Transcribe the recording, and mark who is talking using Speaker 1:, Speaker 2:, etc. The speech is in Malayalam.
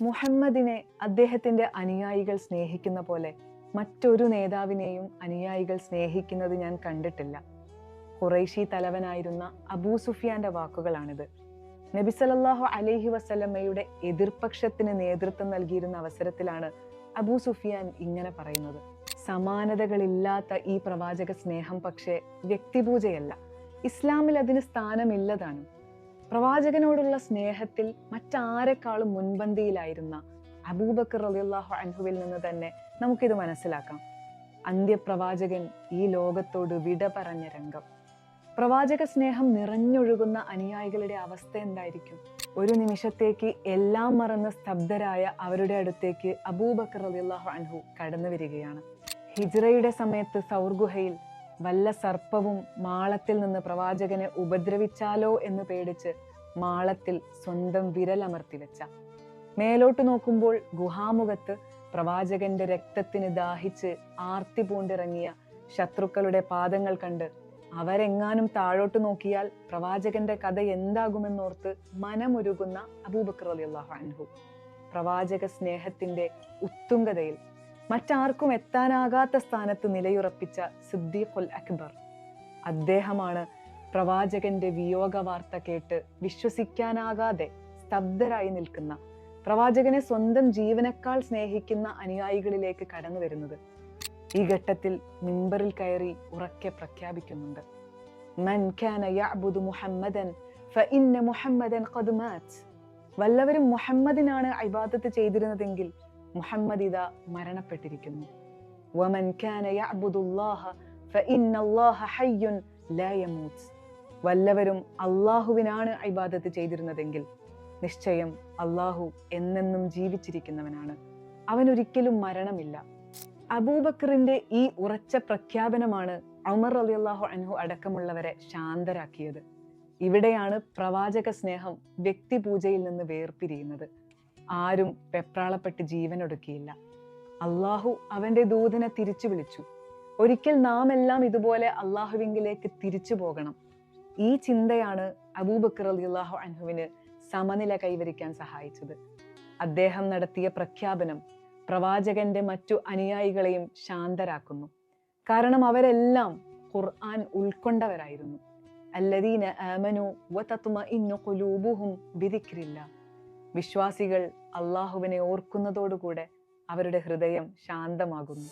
Speaker 1: മുഹമ്മദിനെ അദ്ദേഹത്തിന്റെ അനുയായികൾ സ്നേഹിക്കുന്ന പോലെ മറ്റൊരു നേതാവിനെയും അനുയായികൾ സ്നേഹിക്കുന്നത് ഞാൻ കണ്ടിട്ടില്ല. ഖുറൈശി തലവനായിരുന്ന അബൂ സുഫിയാന്റെ വാക്കുകളാണിത്. നബി സല്ലല്ലാഹു അലൈഹി വസല്ലമയുടെ എതിർപക്ഷത്തിന് നേതൃത്വം നൽകിയിരുന്ന അവസരത്തിലാണ് അബൂ സുഫിയാൻ ഇങ്ങനെ പറയുന്നത്. സമാനതകളില്ലാത്ത ഈ പ്രവാചക സ്നേഹം പക്ഷേ വ്യക്തിപൂജയല്ല, ഇസ്ലാമിൽ അതിന് സ്ഥാനമില്ലതാണ്. പ്രവാചകനോടുള്ള സ്നേഹത്തിൽ മറ്റാരെക്കാളും മുൻപന്തിയിലായിരുന്ന അബൂബക്കർ റളിയല്ലാഹു അൻഹുവിൽ നിന്ന് തന്നെ നമുക്കിത് മനസ്സിലാക്കാം. അന്ത്യപ്രവാചകൻ ഈ ലോകത്തോട് വിട പറഞ്ഞ രംഗം. പ്രവാചക സ്നേഹം നിറഞ്ഞൊഴുകുന്ന അനുയായികളുടെ അവസ്ഥ എന്തായിരിക്കും? ഒരു നിമിഷത്തേക്ക് എല്ലാം മറന്ന് സ്തബ്ധരായ അവരുടെ അടുത്തേക്ക് അബൂബക്കർ റളിയല്ലാഹു അൻഹു കടന്നു വരികയാണ്. ഹിജ്റയുടെ സമയത്ത് സൗർ ഗുഹയിൽ വല്ല സർപ്പവും മാളത്തിൽ നിന്ന് പ്രവാചകനെ ഉപദ്രവിച്ചാലോ എന്ന് പേടിച്ച് മാളത്തിൽ സ്വന്തം വിരലമർത്തി വെച്ച, മേലോട്ട് നോക്കുമ്പോൾ ഗുഹാമുഖത്ത് പ്രവാചകന്റെ രക്തത്തിന് ദാഹിച്ച് ആർത്തി പൂണ്ടിറങ്ങിയ ശത്രുക്കളുടെ പാദങ്ങൾ കണ്ട് അവരെങ്ങാനും താഴോട്ട് നോക്കിയാൽ പ്രവാചകന്റെ കഥ എന്താകുമെന്നോർത്ത് മനമുരുകുന്ന അബൂബക്കർ റളിയല്ലാഹു അൻഹു. പ്രവാചക സ്നേഹത്തിന്റെ ഉത്തുംഗതയിൽ മറ്റാർക്കും എത്താനാകാത്ത സ്ഥാനത്ത് നിലയുറപ്പിച്ച സിദ്ദീഖുൽ അക്ബർ. അദ്ദേഹമാണ് പ്രവാചകന്റെ വിയോഗ വാർത്ത കേട്ട് വിശ്വസിക്കാനാകാതെ സ്തബ്ധരായി നിൽക്കുന്ന, പ്രവാചകനെ സ്വന്തം ജീവനേക്കാൾ സ്നേഹിക്കുന്ന അനുയായികളിലേക്ക് കടന്നു വരുന്നത്. ഈ ഘട്ടത്തിൽ മിമ്പറിൽ കയറി ഉറക്കെ പ്രഖ്യാപിക്കുന്നുണ്ട്, മൻ കാന യഅ്ബുദു മുഹമ്മദൻ ഫഇന്ന മുഹമ്മദൻ ഖദ് മാത്. വല്ലവരും മുഹമ്മദിനാണ് ഇബാദത്ത് ചെയ്തിരുന്നതെങ്കിൽ മുഹമ്മദ് ഇദാ മരണപ്പെട്ടിരിക്കുന്നു. വമൻ കാന യഅ്ബുദുല്ലാഹ ഫഇന്നല്ലാഹ ഹയ്യുൻ ലാ യമൂത്. വല്ലവരും അല്ലാഹുവിനാണ് ഇബാദത്ത് ചെയ്തിരുന്നതെങ്കിൽ നിശ്ചയം അല്ലാഹു എന്നെന്നും ജീവിച്ചിരിക്കുന്നവനാണ്, അവനൊരിക്കലും മരണമില്ല. അബൂബക്കറിന്റെ ഈ ഉറച്ച പ്രഖ്യാപനമാണ് ഉമർ റളിയല്ലാഹു അൻഹു അടക്കമുള്ളവരെ ശാന്തരാക്കിയത്. ഇവിടെയാണ് പ്രവാചക സ്നേഹം വ്യക്തിപൂജയിൽ നിന്ന് വേർപിരിയുന്നത്. ആരും വെപ്രാളപ്പെട്ട് ജീവനൊടുക്കിയില്ല. അള്ളാഹു അവന്റെ ദൂതനെ തിരിച്ചു വിളിച്ചു. ഒരിക്കൽ നാം എല്ലാം ഇതുപോലെ അള്ളാഹുവിങ്കിലേക്ക് തിരിച്ചു പോകണം. ഈ ചിന്തയാണ് അബൂബക്കർ റളിയല്ലാഹു അൻഹുവിന് സമനില കൈവരിക്കാൻ സഹായിച്ചത്. അദ്ദേഹം നടത്തിയ പ്രഖ്യാപനം പ്രവാചകന്റെ മറ്റു അനുയായികളെയും ശാന്തരാക്കുന്നു. കാരണം അവരെല്ലാം ഖുർആൻ ഉൾക്കൊണ്ടവരായിരുന്നു. അല്ലദീന ആമനു വതത്മഇന്നു ഖുലൂബുഹും ബിദിക്രില്ലാഹ്. വിശ്വാസികൾ അള്ളാഹുവിനെ ഓർക്കുന്നതോടുകൂടെ അവരുടെ ഹൃദയം ശാന്തമാകുന്നു.